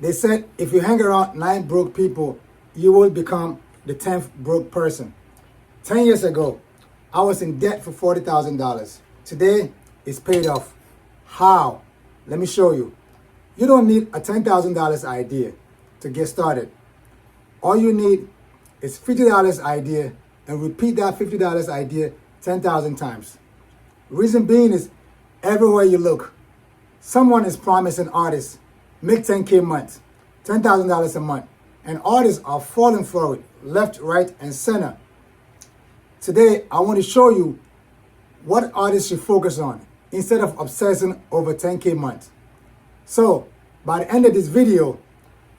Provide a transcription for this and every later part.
They said if you hang around 9 broke people, you will become the 10th broke person. 10 years ago, I was in debt for $40,000. Today, it's paid off. How? Let me show you. You don't need a $10,000 idea to get started. All you need is $50 idea and repeat that $50 idea 10,000 times. Reason being is everywhere you look, someone is promising artists make 10K a month, $10,000 a month, and artists are falling for it left, right, and center. Today, I want to show you what artists should focus on instead of obsessing over 10K a month. So, by the end of this video,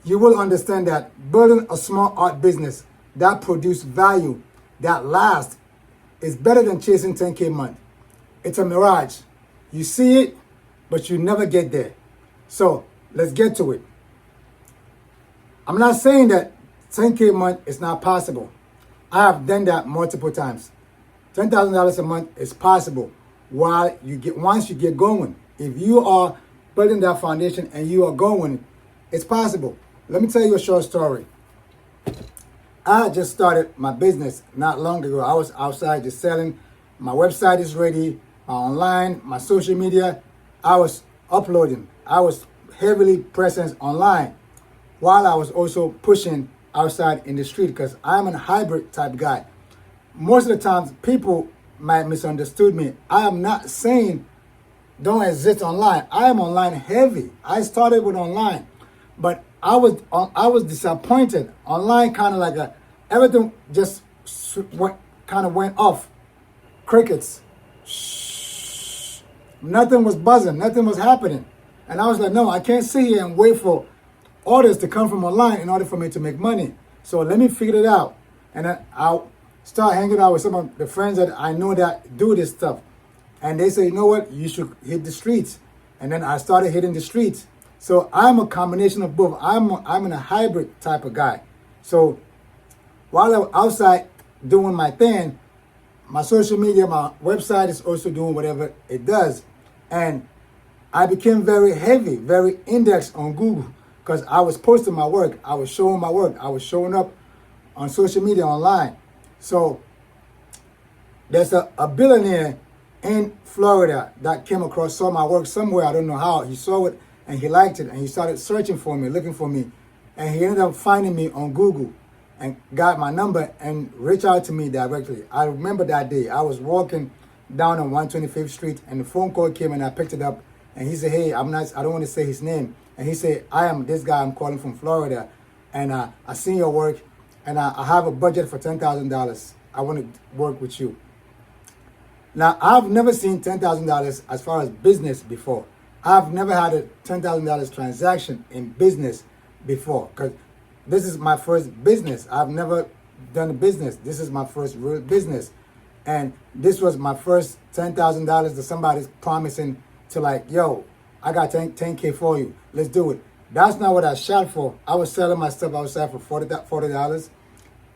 you will understand that building a small art business that produces value, that lasts, is better than chasing 10K a month. It's a mirage. You see it, but you never get there. So, let's get to it. I'm not saying that 10K a month is not possible. I have done that multiple times. $10,000 a month is possible once you get going. If you are building that foundation and you are going, it's possible. Let me tell you a short story. I just started my business not long ago. I was outside just selling. My website is ready, online, my social media. I was uploading. I was heavily present online while I was also pushing outside in the street because I'm a hybrid type guy. Most of the times people might misunderstood me. I am not saying don't exist online. I am online heavy. I started with online, but I was disappointed. Online kind of like everything just went off. Crickets. Shh. Nothing was buzzing. Nothing was happening. And I was like, no, I can't sit here and wait for orders to come from online in order for me to make money. So let me figure it out. And then I'll start hanging out with some of the friends that I know that do this stuff. And they say, you know what, you should hit the streets. And then I started hitting the streets. So I'm a combination of both. I'm in a hybrid type of guy. So while I'm outside doing my thing, my social media, my website is also doing whatever it does. And I became very heavy, very indexed on Google because I was posting my work. I was showing my work. I was showing up on social media online. So there's a billionaire in Florida that came across, saw my work somewhere. I don't know how. He saw it and he liked it and he started searching for me, looking for me. And he ended up finding me on Google and got my number and reached out to me directly. I remember that day. I was walking down on 125th Street and the phone call came and I picked it up. And he said, hey, I don't want to say his name. And he said, I am this guy, I'm calling from Florida. And I seen your work and I have a budget for $10,000. I want to work with you. Now, I've never seen $10,000 as far as business before. I've never had a $10,000 transaction in business before because this is my first business. I've never done a business. This is my first real business. And this was my first $10,000 that somebody's promising to like, yo, I got 10K for you. Let's do it. That's not what I shot for. I was selling my stuff outside for $40,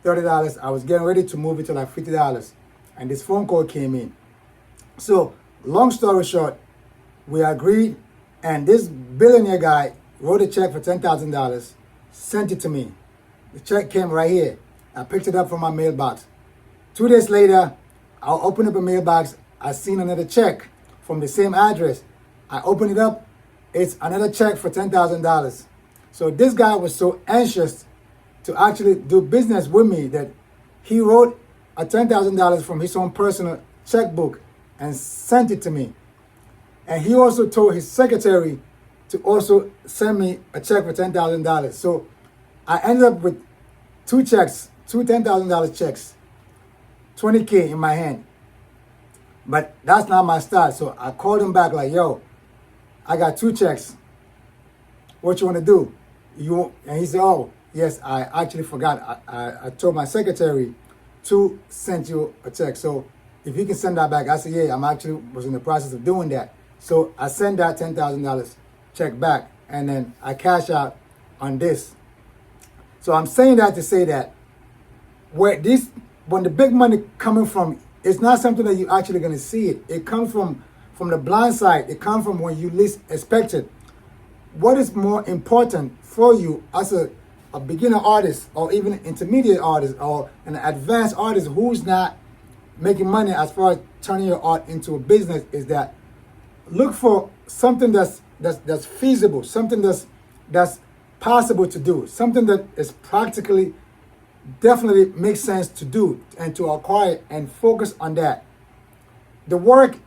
$30. I was getting ready to move it to like $50. And this phone call came in. So, long story short, we agreed. And this billionaire guy wrote a check for $10,000, sent it to me. The check came right here. I picked it up from my mailbox. 2 days later, I opened up a mailbox. I seen another check from the same address. I opened it up. It's another check for $10,000. So this guy was so anxious to actually do business with me that he wrote a $10,000 from his own personal checkbook and sent it to me. And he also told his secretary to also send me a check for $10,000. So I ended up with 2 checks, 2 $10,000 checks, 20K in my hand. But that's not my style. So I called him back like, yo, I got 2 checks. What you want to do? And he said, oh, yes, I actually forgot. I told my secretary to send you a check. So if you can send that back. I said, yeah, was in the process of doing that. So I sent that $10,000 check back and then I cash out on this. So I'm saying that to say that when the big money coming from, it's not something that you're actually going to see it. It comes from the blind side. It comes from when you least expect it. what is more important for you as a beginner artist or even an intermediate artist or an advanced artist who's not making money as far as turning your art into a business is that look for something that's feasible, something that's possible to do, something that is practically definitely makes sense to do and to acquire, and focus on that. The work,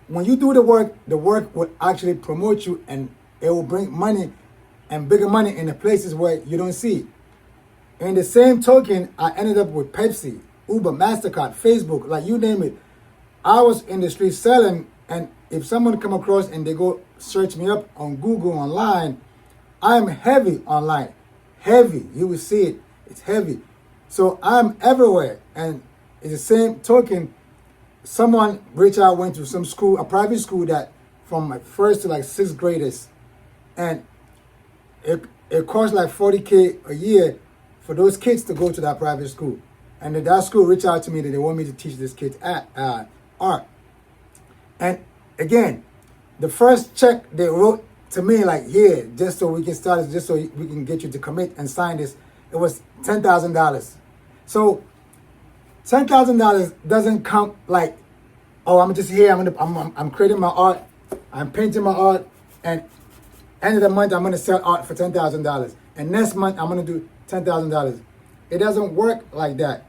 when you do the work will actually promote you, and it will bring money and bigger money in the places where you don't see it. In the same token, I ended up with Pepsi, Uber, MasterCard, Facebook, like you name it. I was in the street selling, and if someone come across and they go search me up on Google online, I'm heavy online. Heavy. You will see it. It's heavy. So I'm everywhere. And it's the same token, someone reached out, went to some school, a private school that from my first to like sixth graders. And it costs like $40K a year for those kids to go to that private school. And that school reached out to me that they want me to teach this kid art. And again, the first check they wrote to me, like, here, just so we can start, just so we can get you to commit and sign this, it was $10,000. So $10,000 doesn't come like, oh, I'm just here, I'm creating my art, I'm painting my art, and end of the month I'm gonna sell art for $10,000, and next month I'm gonna do $10,000. It doesn't work like that.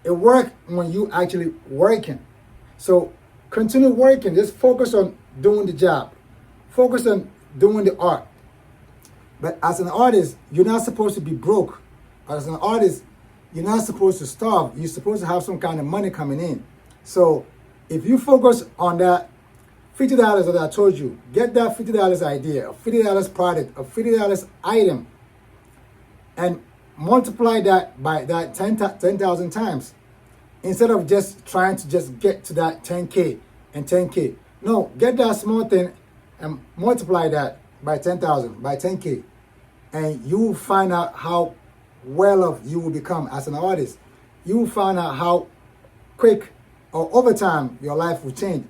It works when you actually working. So continue working. Just focus on doing the job. Focus on doing the art. But as an artist, you're not supposed to be broke. As an artist, you're not supposed to starve. You're supposed to have some kind of money coming in. So if you focus on that $50 that I told you, get that $50 idea, a $50 product, a $50 item, and multiply that by that 10,000 times, instead of just trying to just get to that 10K and 10K. No, get that small thing and multiply that by 10,000, by 10K. And you will find out how well off you will become as an artist. You will find out how quick or over time your life will change.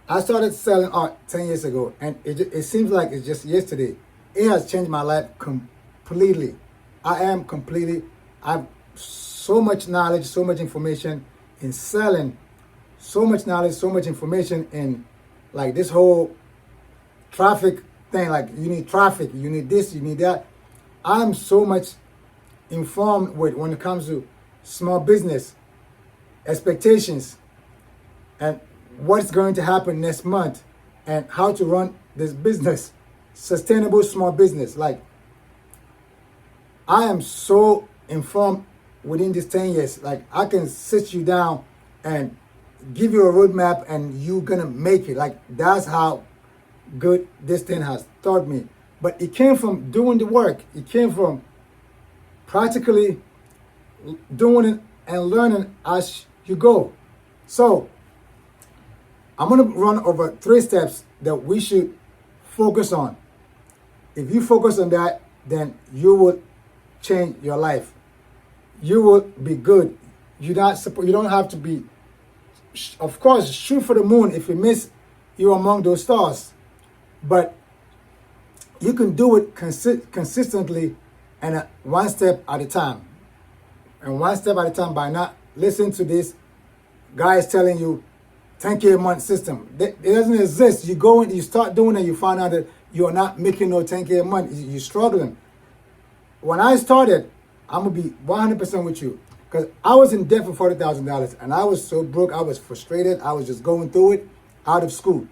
I started selling art 10 years ago, and it seems like it's just yesterday. It has changed my life completely. I have so much knowledge, so much information in selling, so much knowledge, so much information in like this whole traffic thing. Like, you need traffic, you need this, you need that. I'm so much informed with when it comes to small business, expectations, and what's going to happen next month, and how to run this business, sustainable small business. Like, I am so informed within these 10 years. Like, I can sit you down and give you a roadmap, and you're gonna make it. Like, that's how good this thing has taught me. But it came from doing the work. It came from practically doing it and learning as you go. So I'm gonna run over 3 steps that we should focus on. If you focus on that, then you will change your life. You will be good. You don't have to be, of course, shoot for the moon. If you miss, you're among those stars. But you can do it consistently and one step at a time. And one step at a time, by not listening to this guy is telling you 10K a month system. It doesn't exist. You go and you start doing it, you find out that you're not making no 10K a month. You're struggling. When I started, I'm going to be 100% with you, because I was in debt for $40,000, and I was so broke. I was frustrated. I was just going through it out of school.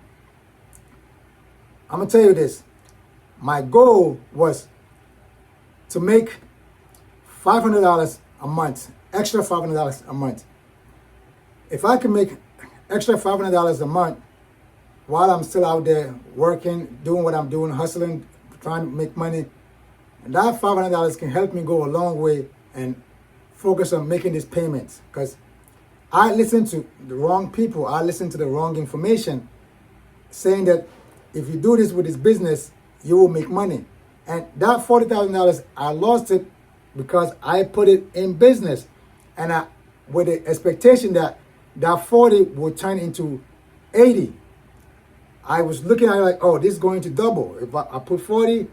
I'm going to tell you this. My goal was to make $500 a month, extra $500 a month. If I can make extra $500 a month while I'm still out there working, doing what I'm doing, hustling, trying to make money, and that $500 can help me go a long way and focus on making these payments. Because I listened to the wrong people. I listened to the wrong information saying that if you do this with this business, you will make money. And that $40,000, I lost it because I put it in business. And with the expectation that 40 would turn into 80. I was looking at it like, oh, this is going to double. If I put 40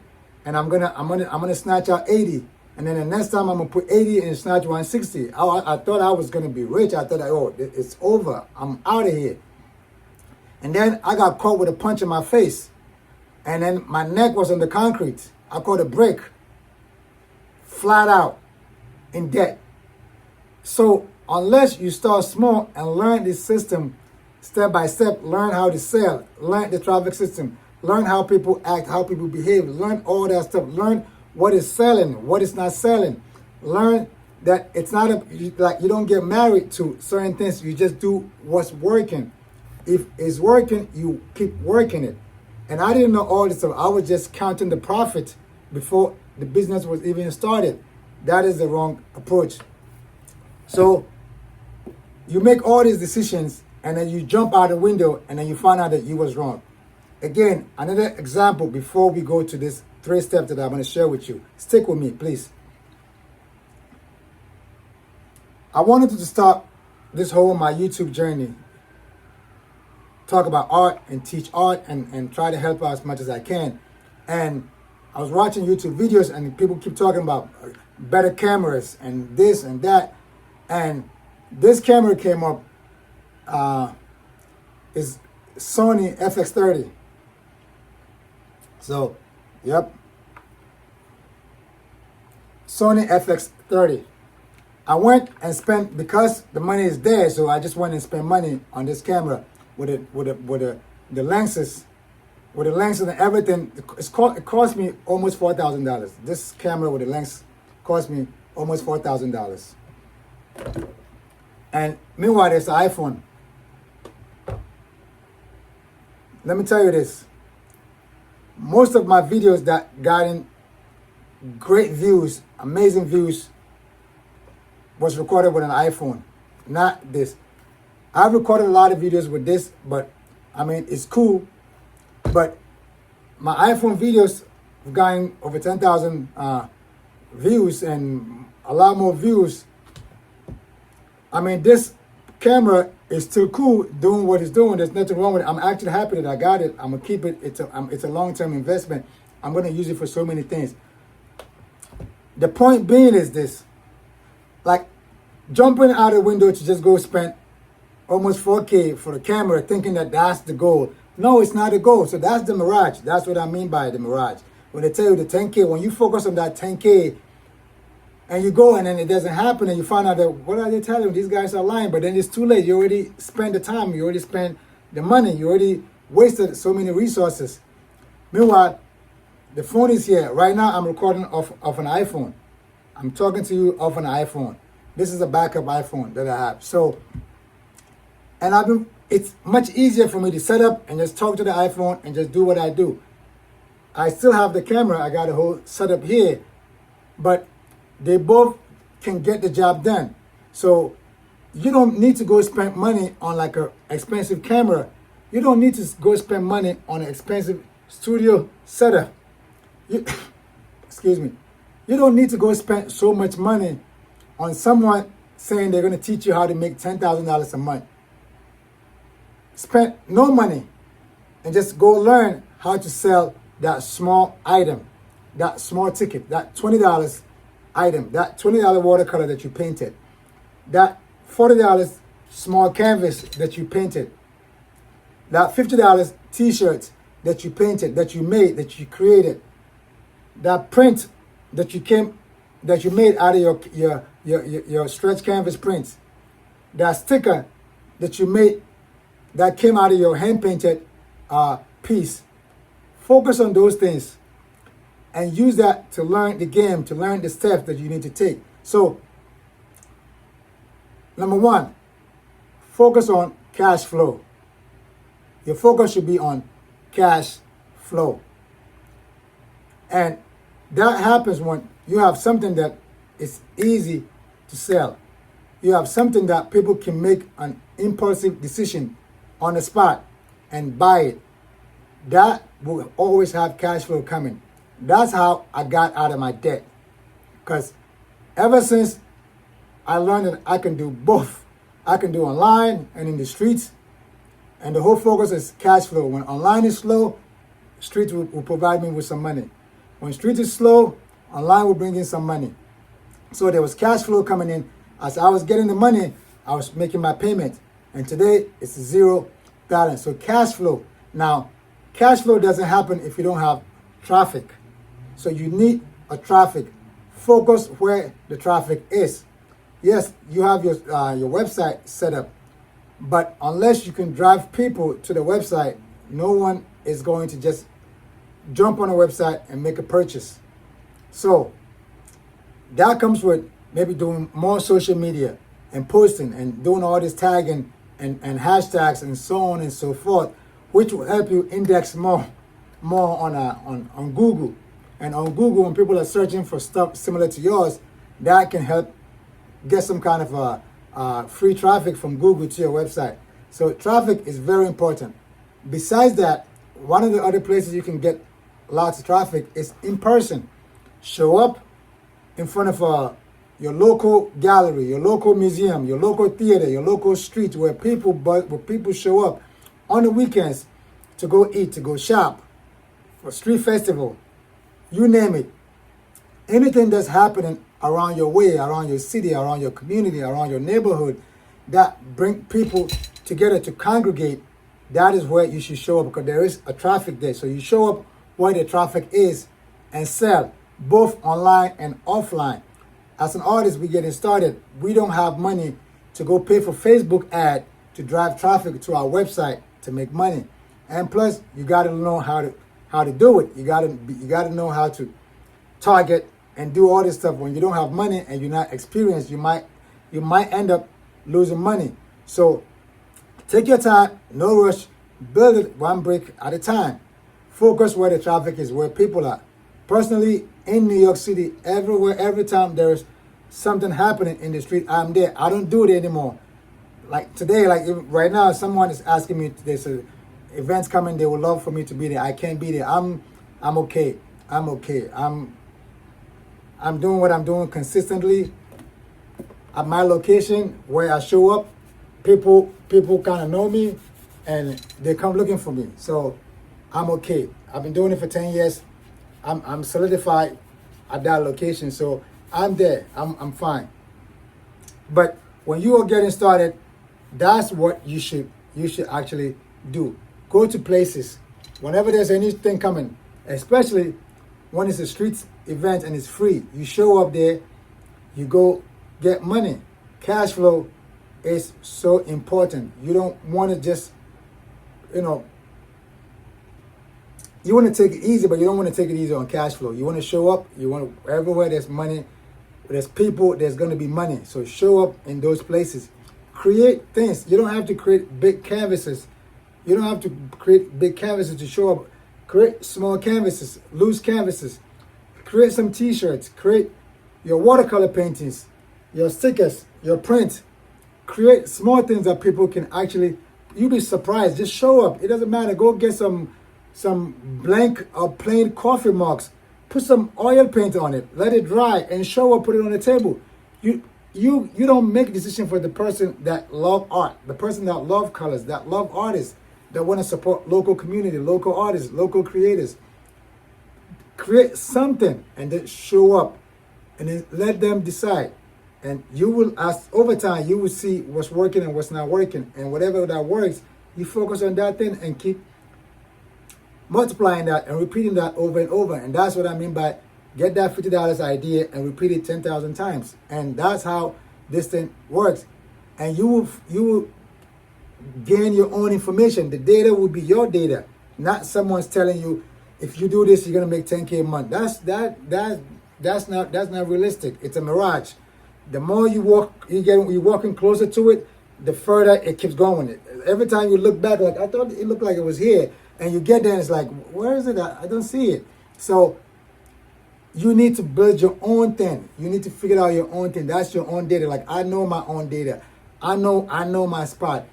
and I'm gonna snatch out 80. And then the next time I'm gonna put 80 and snatch 160. I thought I was gonna be rich. I thought, oh, it's over. I'm out of here. And then I got caught with a punch in my face. And then my neck was on the concrete. I caught a break. Flat out in debt. So unless you start small and learn this system step by step, learn how to sell, learn the traffic system, learn how people act, how people behave, learn all that stuff, learn what is selling, what is not selling, learn that it's not like you don't get married to certain things, you just do what's working. If it's working, you keep working it. And I didn't know all this stuff. I was just counting the profit before the business was even started. That is the wrong approach. So you make all these decisions and then you jump out the window and then you find out that you was wrong. Again, another example before we go to this 3 steps that I'm going to share with you. Stick with me, please. I wanted to start this whole my YouTube journey, talk about art and teach art and try to help out as much as I can. And I was watching YouTube videos and people keep talking about better cameras and this and that. And this camera came up, is Sony FX30. So, yep. Sony FX30. I went and spent, because the money is there, so I just went and spent money on this camera with the lenses, and everything. It cost me almost $4,000. This camera with the lens cost me almost $4,000. And meanwhile, there's the iPhone. Let me tell you this. Most of my videos that gotten great views, amazing views, was recorded with an iPhone, not this. I've recorded a lot of videos with this, but I mean, it's cool. But my iPhone videos have gotten over 10,000 views and a lot more views. I mean, this camera is still cool doing what it's doing. There's nothing wrong with it. I'm actually happy that I got it. I'm going to keep it. It's a long-term investment. I'm going to use it for so many things. The point being is this. Like, jumping out the window to just go spend almost 4K for the camera, thinking that that's the goal. No, it's not the goal. So that's the mirage. That's what I mean by the mirage. When they tell you the 10K, when you focus on that 10K, and you go and then it doesn't happen and you find out that, what are they telling you? These guys are lying. But then it's too late. You already spent the time. You already spent the money. You already wasted so many resources. Meanwhile, the phone is here. Right now, I'm recording off an iPhone. I'm talking to you off an iPhone. This is a backup iPhone that I have. So, and it's much easier for me to set up and just talk to the iPhone and just do what I do. I still have the camera. I got a whole setup here. But they both can get the job done. So you don't need to go spend money on like an expensive camera. You don't need to go spend money on an expensive studio setup. Excuse me. You don't need to go spend so much money on someone saying they're going to teach you how to make $10,000 a month. Spend no money and just go learn how to sell that small item, that small ticket, that $20 item, that $20 watercolor that you painted, that $40 small canvas that you painted, that $50 t-shirt that you painted, that you made, that you created, that print that you made out of your stretch canvas prints, that sticker that you made that came out of your hand painted piece. Focus on those things and use that to learn the game, to learn the steps that you need to take. So, number one, focus on cash flow. Your focus should be on cash flow. And that happens when you have something that is easy to sell. You have something that people can make an impulsive decision on the spot and buy it. That will always have cash flow coming. That's how I got out of my debt. Because ever since I learned that I can do both, I can do online and in the streets, And the whole focus is cash flow. When online is slow, street will provide me with some money. When street is slow, online will bring in some money. So there was cash flow coming in. As I was getting the money, I was making my payment. And today it's zero balance. So cash flow. Now, cash flow doesn't happen if you don't have traffic. So you need a traffic. Focus where the traffic is. Yes, you have your website set up, but unless you can drive people to the website, no one is going to just jump on a website and make a purchase. So that comes with maybe doing more social media and posting and doing all this tagging and hashtags and so on and so forth, which will help you index more on Google. And on Google, when people are searching for stuff similar to yours, that can help get some kind of free traffic from Google to your website. So traffic is very important. Besides that, one of the other places you can get lots of traffic is in person. Show up in front of your local gallery, your local museum, your local theater, your local street where people show up on the weekends to go eat, to go shop, for street festival, you name it. Anything that's happening around your way, around your city, around your community, around your neighborhood, that bring people together to congregate, that is where you should show up, because there is a traffic there. So you show up where the traffic is and sell, both online and offline. As an artist, we're getting started. We don't have money to go pay for Facebook ad to drive traffic to our website to make money. And plus, you got to know how to do it. You got to know how to target and do all this stuff. When you don't have money and you're not experienced, you might end up losing money. So take your time, no rush, build it one brick at a time. Focus where the traffic is, where people are. Personally, in New York City, everywhere, every time there's something happening in the street, I'm there. I don't do it anymore. Like today, like right now, someone is asking me, there's events coming, they would love for me to be there. I can't be there. I'm okay. I'm doing what I'm doing consistently at my location where I show up. People kind of know me and they come looking for me. So I'm okay. I've been doing it for 10 years. I'm solidified at that location. So I'm there. I'm fine. But when you are getting started, that's what you should actually do. Go to places whenever there's anything coming, especially when it's a street event and it's free. You show up there, you go get money. Cash flow is so important. You don't want to just, you want to take it easy, but you don't want to take it easy on cash flow. You want to show up. You want to, everywhere there's money, there's people, there's going to be money. So show up in those places. Create things. You don't have to create big canvases. You don't have to create big canvases to show up. Create small canvases, loose canvases. Create some t-shirts. Create your watercolor paintings, your stickers, your print. Create small things that people can actually, you'll be surprised. Just show up. It doesn't matter. Go get some blank or plain coffee mugs. Put some oil paint on it. Let it dry and show up. Put it on the table. You don't make a decision for the person that love art, the person that love colors, that love artists, that want to support local community, local artists, local creators. Create something and then show up and then let them decide. And you will, as over time, you will see what's working and what's not working. And whatever that works, you focus on that thing and keep multiplying that and repeating that over and over. And that's what I mean by get that $50 idea and repeat it 10,000 times. And that's how this thing works. And you will gain your own information. The data will be your data, not someone's telling you if you do this, you're gonna make 10K a month. That's not realistic. It's a mirage. The more you walk, you're walking closer to it, the further it keeps going. Every time you look back, like I thought it looked like it was here, and you get there, and it's like, where is it? I don't see it. So you need to build your own thing. You need to figure out your own thing. That's your own data. Like I know my own data. I know my spot.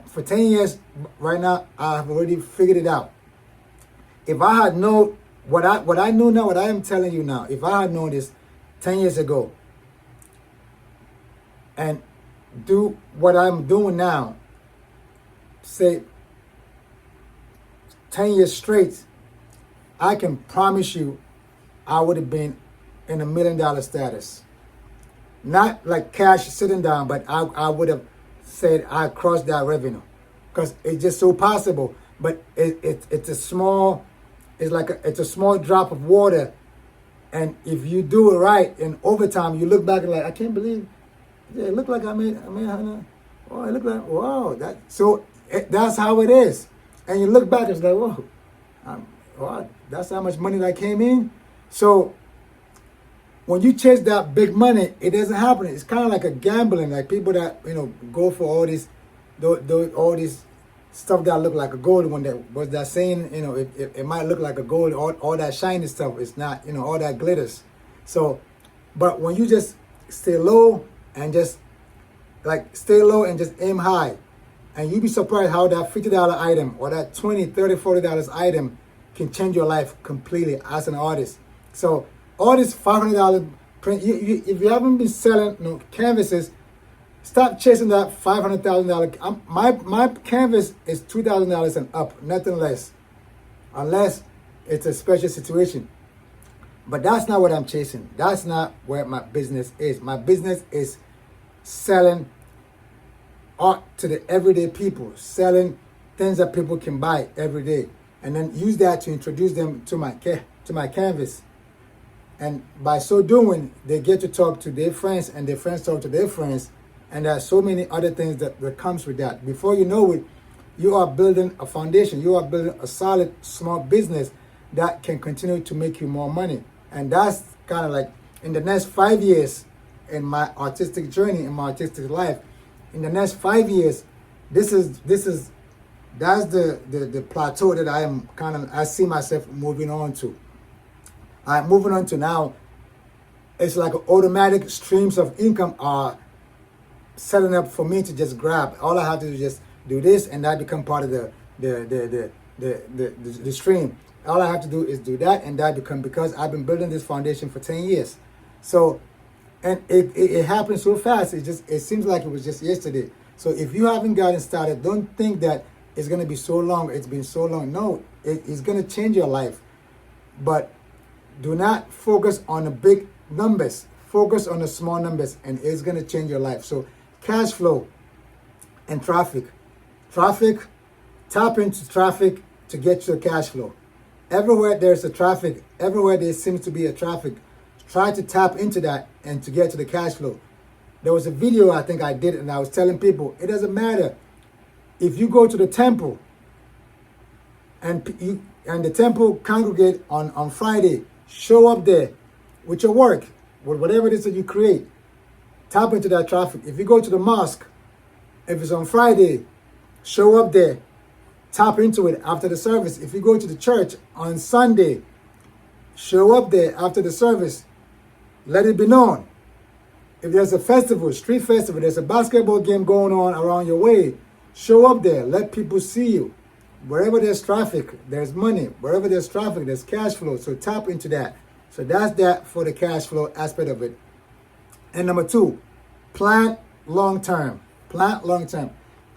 For 10 years right now, I have already figured it out. If I had known what I know now, what I am telling you now, if I had known this 10 years ago and do what I'm doing now, say 10 years straight, I can promise you I would have been in $1 million status. Not like cash sitting down, but I would have said I crossed that revenue, because it's just so possible. But it's a small, it's a small drop of water, and if you do it right, and over time you look back and like, I can't believe, yeah, it looked like I made 100. Oh, it looked like, wow, that's how it is. And you look back, it's like, whoa, wow, that's how much money that came in. So when you chase that big money, it doesn't happen. It's kind of like a gambling, like people that, go for all this stuff that look like a gold. When that saying, it might look like a gold, all that shiny stuff. It's not, all that glitters. So, but when you just stay low and just aim high, and you'd be surprised how that $50 item or that $20, $30, $40 item can change your life completely as an artist. So all this $500 print, if you haven't been selling canvases, stop chasing that $500,000. My canvas is $2,000 and up, nothing less, unless it's a special situation. But that's not what I'm chasing. That's not where my business is. My business is selling art to the everyday people, selling things that people can buy every day, and then use that to introduce them to my canvas. And by so doing, they get to talk to their friends, and their friends talk to their friends, and there are so many other things that comes with that. Before you know it, you are building a foundation. You are building a solid small business that can continue to make you more money. And that's kind of like in the next 5 years in my artistic journey, in my artistic life. In the next 5 years, that's the plateau that I see myself moving on to. I'm moving on to now. It's like automatic streams of income are setting up for me to just grab. All I have to do is just do this, and that become part of the stream. All I have to do is do that, and that become, because I've been building this foundation for 10 years. So, and it happened so fast. It seems like it was just yesterday. So if you haven't gotten started, don't think that it's going to be so long. It's been so long. No, it's going to change your life. But do not focus on the big numbers. Focus on the small numbers, and it's going to change your life. So cash flow and traffic. Tap into traffic to get your cash flow. Everywhere there's a traffic, everywhere there seems to be a traffic, try to tap into that and to get to the cash flow. There was a video I think I did, and I was telling people, it doesn't matter if you go to the temple and the temple congregate on Friday, show up there with your work, with whatever it is that you create. Tap into that traffic. If you go to the mosque, if it's on Friday, show up there. Tap into it after the service. If you go to the church on Sunday, show up there after the service. Let it be known. If there's a festival, street festival, there's a basketball game going on around your way, show up there. Let people see you. Wherever there's traffic, there's money. Wherever there's traffic, there's cash flow. So tap into that. So that's that for the cash flow aspect of it. And number 2, plan long term. Plan long term.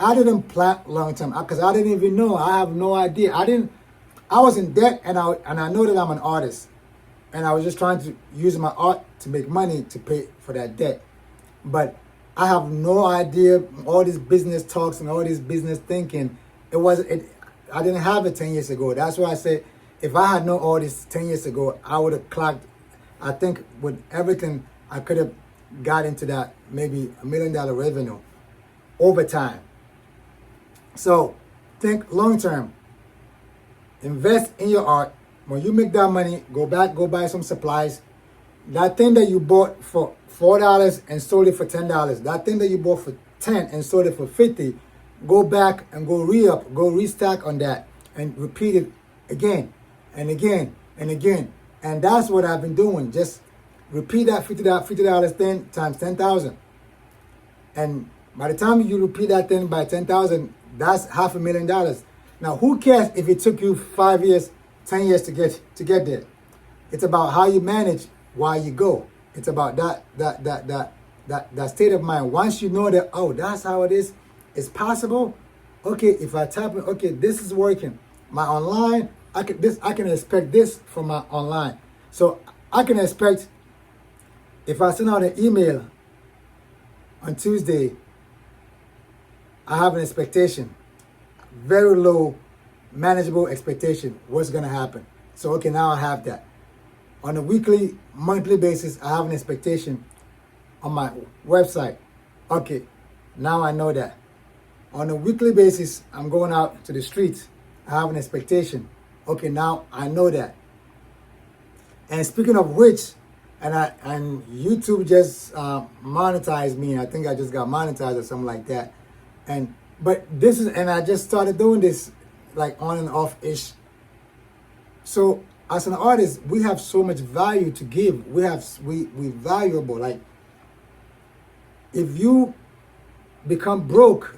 I didn't plan long term because I didn't even know. I have no idea. I was in debt, and I know that I'm an artist. And I was just trying to use my art to make money to pay for that debt. But I have no idea, all these business talks and all this business thinking. I didn't have it 10 years ago. That's why I say, if I had known all this 10 years ago, I would have clocked. I think with everything, I could have got into that maybe $1 million revenue over time. So think long term. Invest in your art. When you make that money, go buy some supplies. That thing that you bought for $4 and sold it for $10. That thing that you bought for $10 and sold it for $50. Go back and go re-up, go restock on that, and repeat it again and again and again. And that's what I've been doing. Just repeat that $50 thing times 10,000. And by the time you repeat that thing by 10,000, that's $500,000. Now, who cares if it took you 5 years, 10 years to get there? It's about how you manage while you go. It's about that state of mind. Once you know that, oh, that's how it is, it's possible. Okay, if I tap in, okay, this is working. my online, I can expect this from my online. So I can expect, if I send out an email on Tuesday, I have an expectation, very low, manageable expectation, what's gonna happen. So okay, now I have that. On a weekly, monthly basis, I have an expectation on my website. Okay, now I know that. On a weekly basis, I'm going out to the streets. I have an expectation. Okay, now I know that. And speaking of which, and YouTube just monetized me. I think I just got monetized or something like that. But I just started doing this like on and off ish. So as an artist, we have so much value to give. We valuable. Like, if you become broke,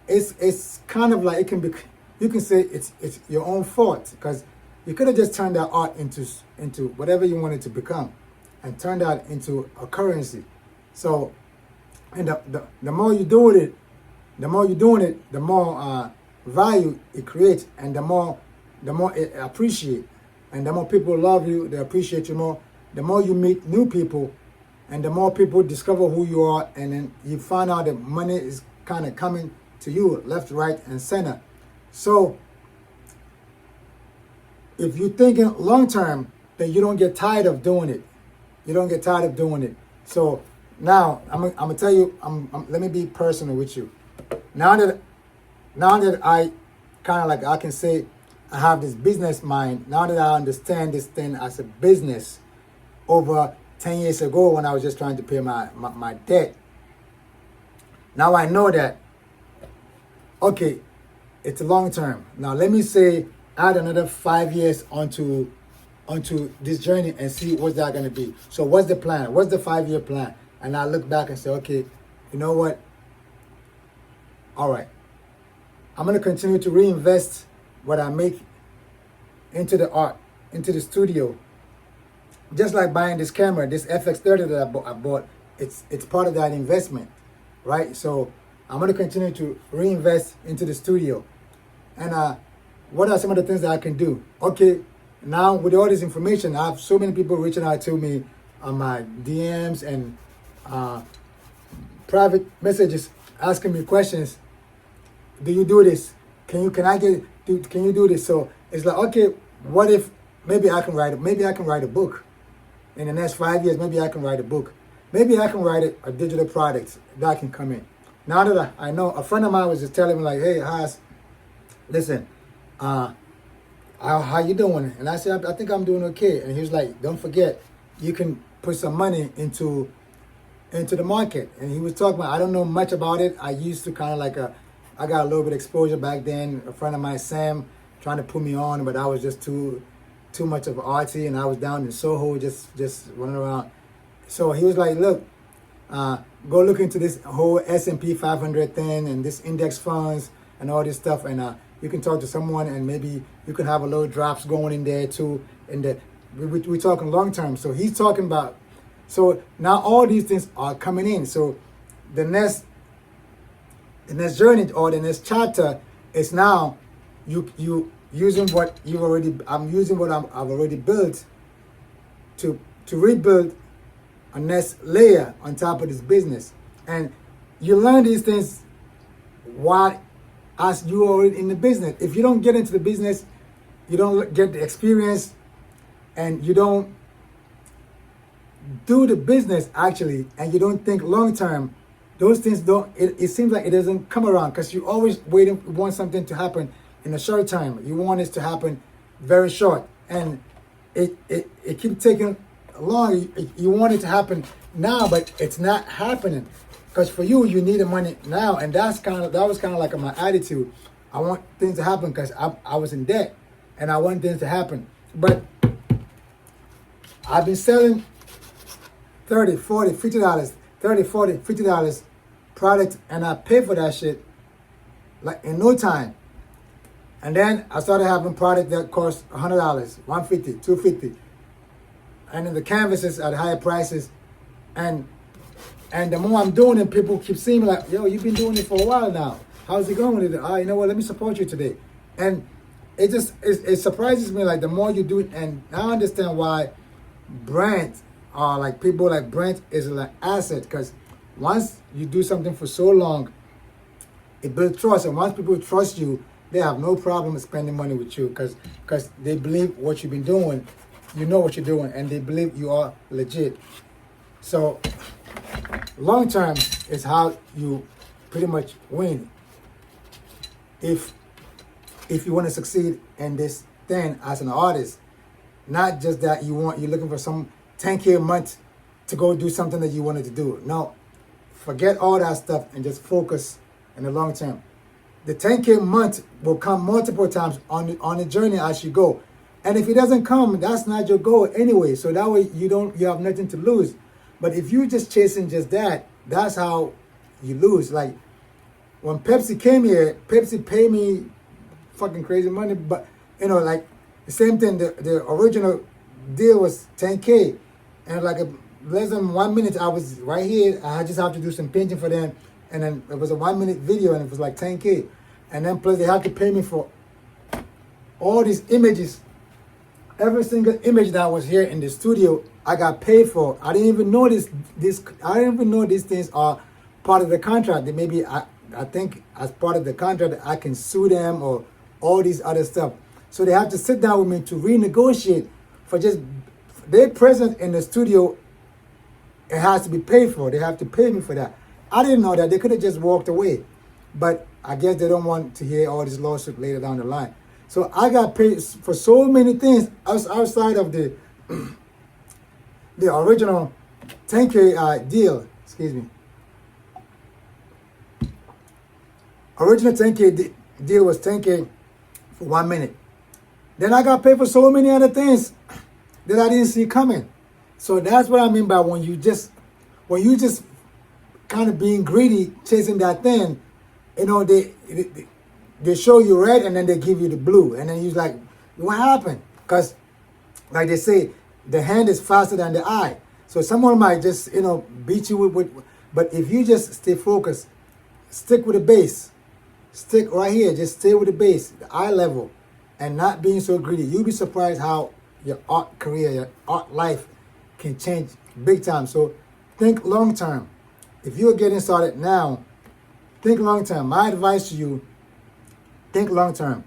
it's kind of like, you can say it's your own fault, because you could have just turned that art into whatever you wanted to become, and turned that into a currency. So, and the more you're doing it, the more value it creates, and the more it appreciate, and the more people love you, they appreciate you more. The more you meet new people, and the more people discover who you are, and then you find out that money is kind of coming to you left, right, and center. So if you're thinking long term, then you don't get tired of doing it. You don't get tired of doing it. So now I'm gonna tell you. Let me be personal with you. Now that I kind of like, I can say I have this business mind. Now that I understand this thing as a business, over 10 years ago when I was just trying to pay my debt, now I know that, okay, it's long term. Now let me say add another 5 years onto this journey and see what's that going to be. So what's the plan? What's the 5-year plan? And I look back and say, okay, you know what? All right, I'm going to continue to reinvest what I make into the art, into the studio. Just like buying this camera, this FX30 that I bought, it's part of that investment, right? So I'm going to continue to reinvest into the studio. And what are some of the things that I can do? Okay, now with all this information, I have so many people reaching out to me on my DMs and private messages asking me questions. Do you do this? Can you do this? So it's like, okay, what if maybe I can write a book in the next 5 years? Maybe I can write a book. Maybe I can write a digital product that can come in. Now that I know, a friend of mine was just telling me like, hey, Haas, listen, how you doing? And I said, I think I'm doing okay. And he was like, don't forget, you can put some money into the market. And he was talking about, I don't know much about it. I used to kind of like I got a little bit of exposure back then. A friend of mine, Sam, trying to put me on, but I was just too much of an artsy, and I was down in Soho just running around. So he was like, look, go look into this whole S&P 500 thing and this index funds and all this stuff, and you can talk to someone, and maybe you can have a little drops going in there too. And we're talking long term. So he's talking about, so now all these things are coming in. So the next journey or the next chapter is now you using what you already. I'm using what I've already built to rebuild a next layer on top of this business. And you learn these things while as you are in the business. If you don't get into the business, you don't get the experience, and you don't do the business actually, and you don't think long term, those things don't, it seems like it doesn't come around, because you always want something to happen in a short time. You want it to happen very short, and it keeps taking long. You want it to happen now, but it's not happening, because for you need the money now. And that was kind of like my attitude. I want things to happen because I was in debt, and I want things to happen. But I've been selling $30, $40, $50, $30, $40, $50 product, and I pay for that shit like in no time. And then I started having product that cost $100, $150, $250, and then the canvases at higher prices. And the more I'm doing it, people keep seeing me like, yo, you've been doing it for a while now. How's it going with it? You know what? Let me support you today. And it surprises me, like the more you do it, and I understand why brands are like, people like brands is like asset, because once you do something for so long, it builds trust, and once people trust you, they have no problem spending money with you, because they believe what you've been doing, you know what you're doing, and they believe you are legit. So long term is how you pretty much win. If you want to succeed in this thing as an artist, not just that you're looking for some 10K a month to go do something that you wanted to do. No, forget all that stuff and just focus in the long term. The 10K a month will come multiple times on the journey as you go. And if it doesn't come, that's not your goal anyway. So that way you have nothing to lose. But if you're just chasing just that, that's how you lose. Like when Pepsi came here, Pepsi paid me fucking crazy money, but you know, like the same thing, the original deal was 10K, and like less than 1 minute I was right here. I just have to do some painting for them, and then it was a 1 minute video, and it was like 10K, and then plus they have to pay me for all these images. Every single image that was here in the studio, I got paid for. I didn't even know I didn't even know these things are part of the contract. That maybe I think as part of the contract I can sue them or all these other stuff. So they have to sit down with me to renegotiate for just their presence in the studio. It has to be paid for. They have to pay me for that. I didn't know that. They could have just walked away. But I guess they don't want to hear all this lawsuit later down the line. So I got paid for so many things outside of the original 10K deal. Excuse me. Original 10K deal was 10K for 1 minute. Then I got paid for so many other things that I didn't see coming. So that's what I mean by when you just kind of being greedy, chasing that thing, you know, they show you red and then they give you the blue. And then you're like, what happened? Because like they say, the hand is faster than the eye. So someone might just, you know, beat you with but if you just stay focused, stick with the base, stick right here, just stay with the base, the eye level, and not being so greedy, you'll be surprised how your art career, your art life can change big time. So think long term. If you're getting started now, think long term. My advice to you, think long term.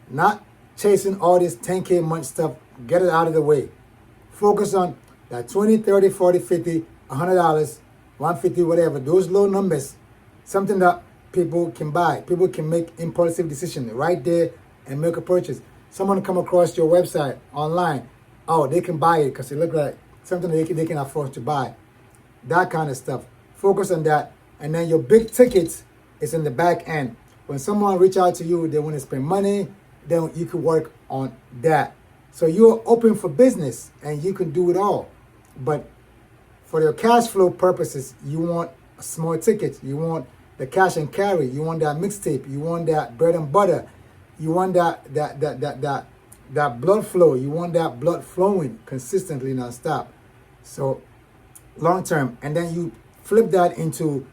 Not chasing all this 10K a month stuff. Get it out of the way. Focus on that 20, 30, 40, 50, $100, 150, whatever. Those low numbers. Something that people can buy. People can make impulsive decisions right there and make a purchase. Someone come across your website online. Oh, they can buy it because it looks like something they can afford to buy. That kind of stuff. Focus on that. And then your big tickets is in the back end. When someone reach out to you, they want to spend money, then you can work on that. So you're open for business and you can do it all. But for your cash flow purposes, you want a small ticket. You want the cash and carry. You want that mixtape. You want that bread and butter. You want that blood flow. You want that blood flowing consistently nonstop. So long term. And then you flip that into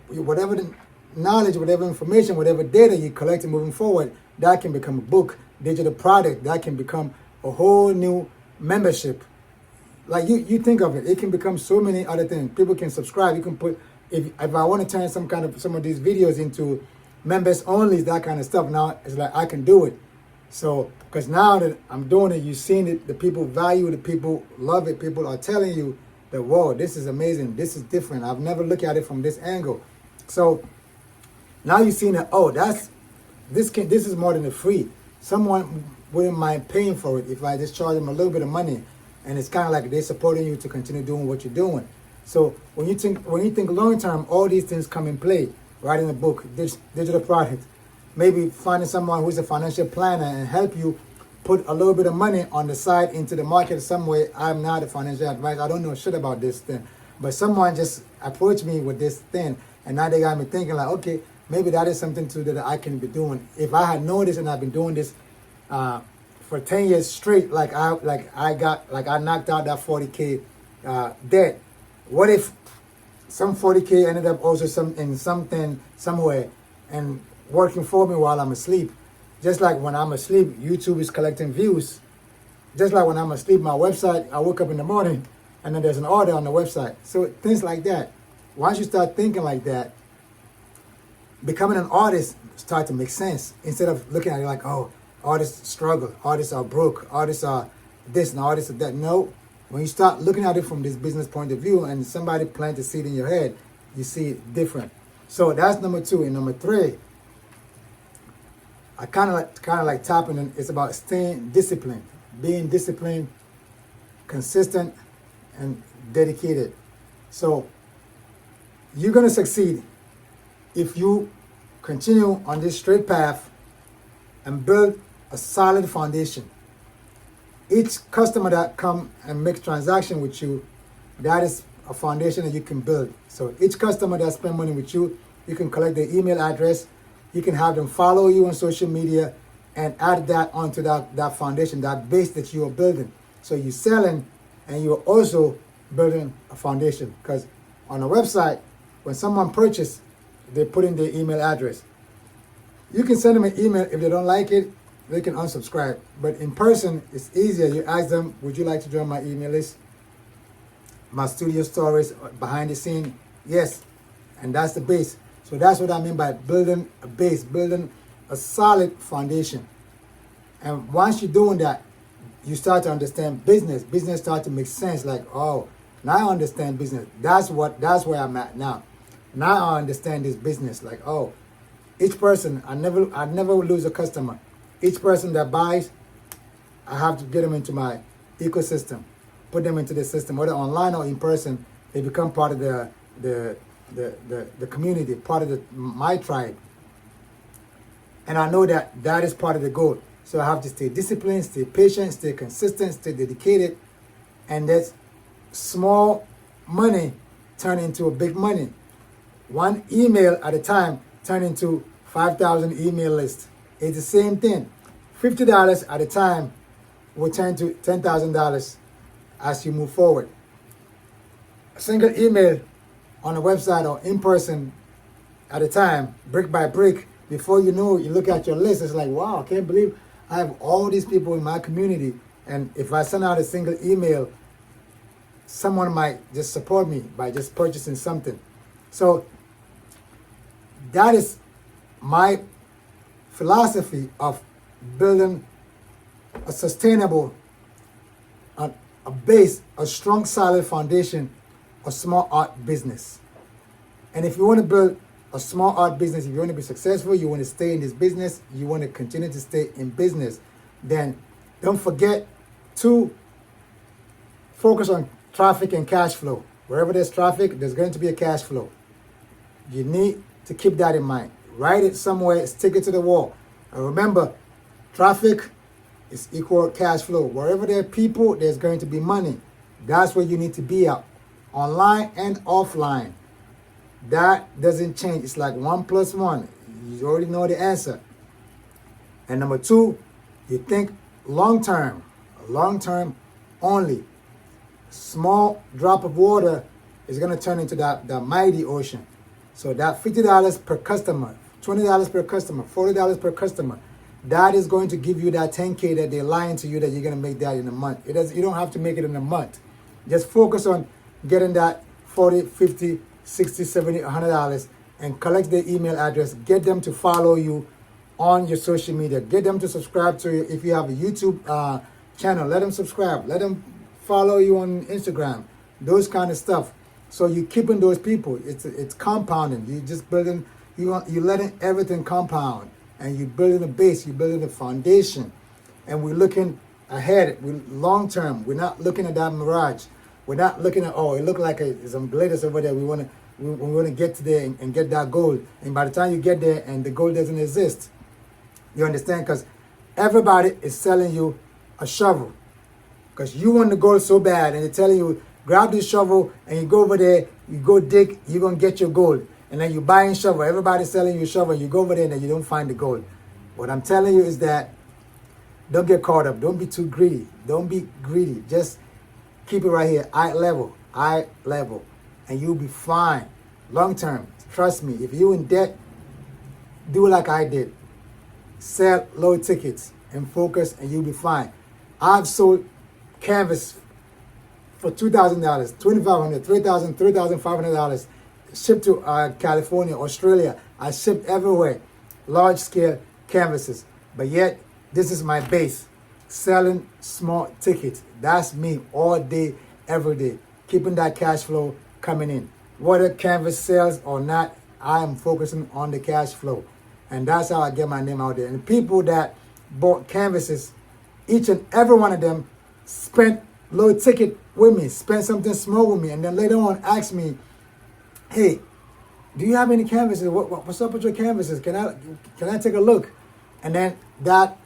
whatever the knowledge, whatever information, whatever data you collect moving forward, that can become a book, digital product, that can become a whole new membership. Like you think of it, it can become so many other things. People can subscribe. You can put, if I want to turn some of these videos into members only, that kind of stuff. Now it's like I can do it. So because now that I'm doing it, you've seen it, the people value it, the people love it, people are telling you that, whoa, this is amazing, this is different. I've never looked at it from this angle. So now you've seen that, oh, this is more than a free. Someone wouldn't mind paying for it if I just charge them a little bit of money, and it's kind of like they're supporting you to continue doing what you're doing. So when you think long term, all these things come in play. Writing a book, digital product, maybe finding someone who's a financial planner and help you put a little bit of money on the side into the market some way. I'm not a financial advisor. I don't know shit about this thing, but someone just approached me with this thing, and now they got me thinking like, okay, maybe that is something too that I can be doing. If I had known this and I've been doing this for 10 years straight, like I knocked out that 40K debt. What if some 40K ended up also in something somewhere and working for me while I'm asleep? Just like when I'm asleep, YouTube is collecting views. Just like when I'm asleep, my website, I wake up in the morning and then there's an order on the website. So things like that. Once you start thinking like that, becoming an artist start to make sense. Instead of looking at it like, oh, artists struggle, artists are broke, artists are this and artists are that. No, when you start looking at it from this business point of view and somebody planted a seed in your head, you see it different. So that's number 2. And number 3, I kind of like tapping in. It's about staying disciplined, being disciplined, consistent, and dedicated. So you're gonna succeed if you continue on this straight path and build a solid foundation. Each customer that come and make transaction with you, that is a foundation that you can build. So each customer that spend money with you, you can collect their email address, you can have them follow you on social media and add that onto that foundation, that base that you are building. So you're selling and you're also building a foundation, because on a website, when someone purchases, they put in their email address. You can send them an email. If they don't like it, they can unsubscribe. But in person, it's easier. You ask them, would you like to join my email list? My studio stories, behind the scene? Yes. And that's the base. So that's what I mean by building a base, building a solid foundation. And once you're doing that, you start to understand business. Business starts to make sense. Like, oh, now I understand business. That's where I'm at now. Now I understand this business. Like, oh, each person, I never lose a customer. Each person that buys, I have to get them into my ecosystem, put them into the system, whether online or in person. They become part of the community, part of my tribe. And I know that is part of the goal. So I have to stay disciplined, stay patient, stay consistent, stay dedicated, and that small money turn into a big money. One email at a time turn into 5,000 email lists. It's the same thing. $50 at a time will turn to $10,000 as you move forward. A single email on a website or in person at a time, brick by brick, before you know, you look at your list, it's like, wow, I can't believe I have all these people in my community. And if I send out a single email, someone might just support me by just purchasing something. So that is my philosophy of building a sustainable, a base, a strong, solid foundation, a small art business. And if you want to build a small art business, if you want to be successful, you want to stay in this business, you want to continue to stay in business, then don't forget to focus on traffic and cash flow. Wherever there's traffic, there's going to be a cash flow. You need to keep that in mind. Write it somewhere, stick it to the wall. And remember, traffic is equal cash flow. Wherever there are people, there's going to be money. That's where you need to be at, online and offline. That doesn't change. It's like 1 + 1. You already know the answer. And number 2, you think long term only. Small drop of water is going to turn into that mighty ocean. So that $50 per customer, $20 per customer, $40 per customer, that is going to give you that 10K that they're lying to you that you're going to make that in a month. You don't have to make it in a month. Just focus on getting that 40, 50, 60, 70, $100 and collect their email address. Get them to follow you on your social media. Get them to subscribe to you. If you have a YouTube channel, let them subscribe. Let them follow you on Instagram. Those kind of stuff. So you're keeping those people. It's compounding. You're just building. You're letting everything compound, and you're building a base. You're building a foundation, and we're looking ahead. We're long term. We're not looking at that mirage. We're not looking at, oh, it looked like some glitters over there. We want to get to there and get that gold. And by the time you get there and the gold doesn't exist, you understand? Because everybody is selling you a shovel. Because you want the gold so bad, and they're telling you, grab this shovel and you go over there, you go dig, you're going to get your gold. And then you buy a shovel. Everybody's selling you a shovel. You go over there and you don't find the gold. What I'm telling you is that don't get caught up. Don't be too greedy. Don't be greedy. Just keep it right here, eye level, and you'll be fine. Long term, trust me. If you're in debt, do it like I did. sell low tickets and focus, and you'll be fine. I've sold canvas for $2,000, $2,500, $3,000, $3,500, shipped to California, Australia. I shipped everywhere, large scale canvases. But yet, this is my base, selling small tickets. That's me all day, every day, keeping that cash flow coming in. Whether canvas sells or not, I am focusing on the cash flow. And that's how I get my name out there. And the people that bought canvases, each and every one of them spent low ticket with me, spent something small with me, and then later on asked me, hey, do you have any canvases? What's up with your canvases? Can I take a look? And then that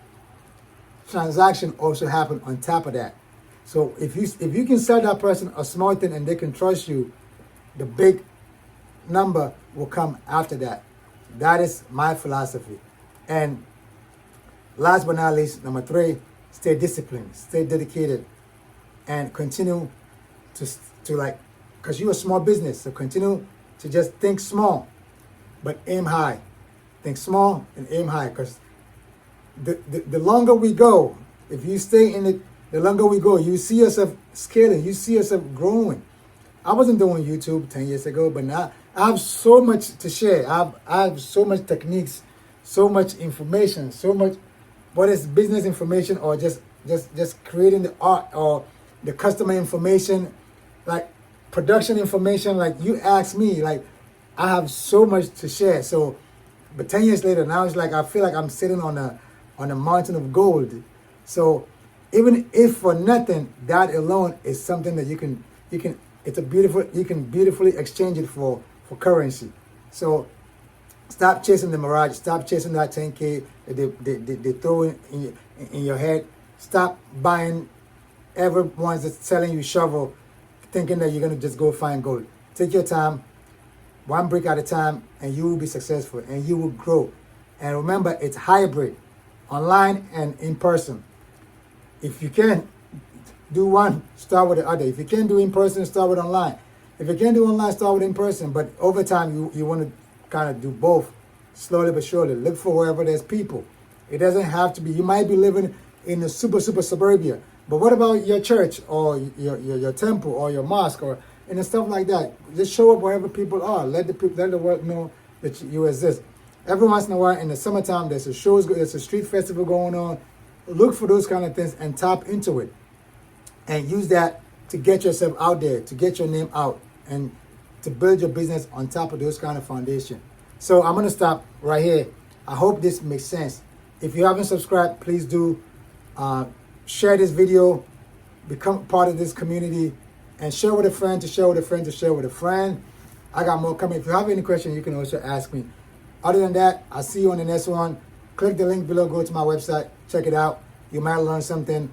transaction also happened on top of that. So if you can sell that person a small thing and they can trust you, the big number will come after that. That is my philosophy. And last but not least, number 3, stay disciplined, stay dedicated, and continue to like, because you're a small business, so continue to just think small, but aim high. Think small and aim high, because the longer we go, if you stay in it, the longer we go, you see yourself scaling, you see yourself growing. I wasn't doing YouTube 10 years ago, but now I have so much to share. I have so much techniques, so much information, so much, whether it's business information or just creating the art or the customer information, like production information. Like you asked me, like I have so much to share. So, but 10 years later, now it's like I feel like I'm sitting on a mountain of gold. So even if for nothing, that alone is something that you can beautifully exchange it for currency. So stop chasing the mirage. Stop chasing that 10K that they throw in your head. Stop buying everyone's that's selling you shovel, thinking that you're gonna just go find gold. Take your time, one brick at a time, and you will be successful and you will grow. And remember, it's hybrid, online and in person. If you can do one, start with the other. If you can do in person, start with online. If you can do online, start with in person. But over time, you want to kind of do both, slowly but surely. Look for wherever there's people. It doesn't have to be. You might be living in a super suburbia, but what about your church or your temple or your mosque or stuff like that? Just show up wherever people are. Let the world know that you exist. Every once in a while, in the summertime, there's a street festival going on. Look for those kind of things and tap into it, and use that to get yourself out there, to get your name out, and to build your business on top of those kind of foundation. So I'm gonna stop right here. I hope this makes sense. If you haven't subscribed, please do. Share this video, become part of this community, and share with a friend to share with a friend to share with a friend. I got more coming. If you have any questions, you can also ask me. Other than that, I'll see you on the next one. Click the link below, go to my website, check it out. You might learn something,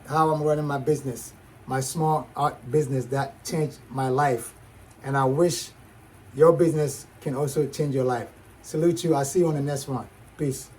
how I'm running my business, my small art business that changed my life. And I wish your business can also change your life. Salute you. I'll see you on the next one. Peace.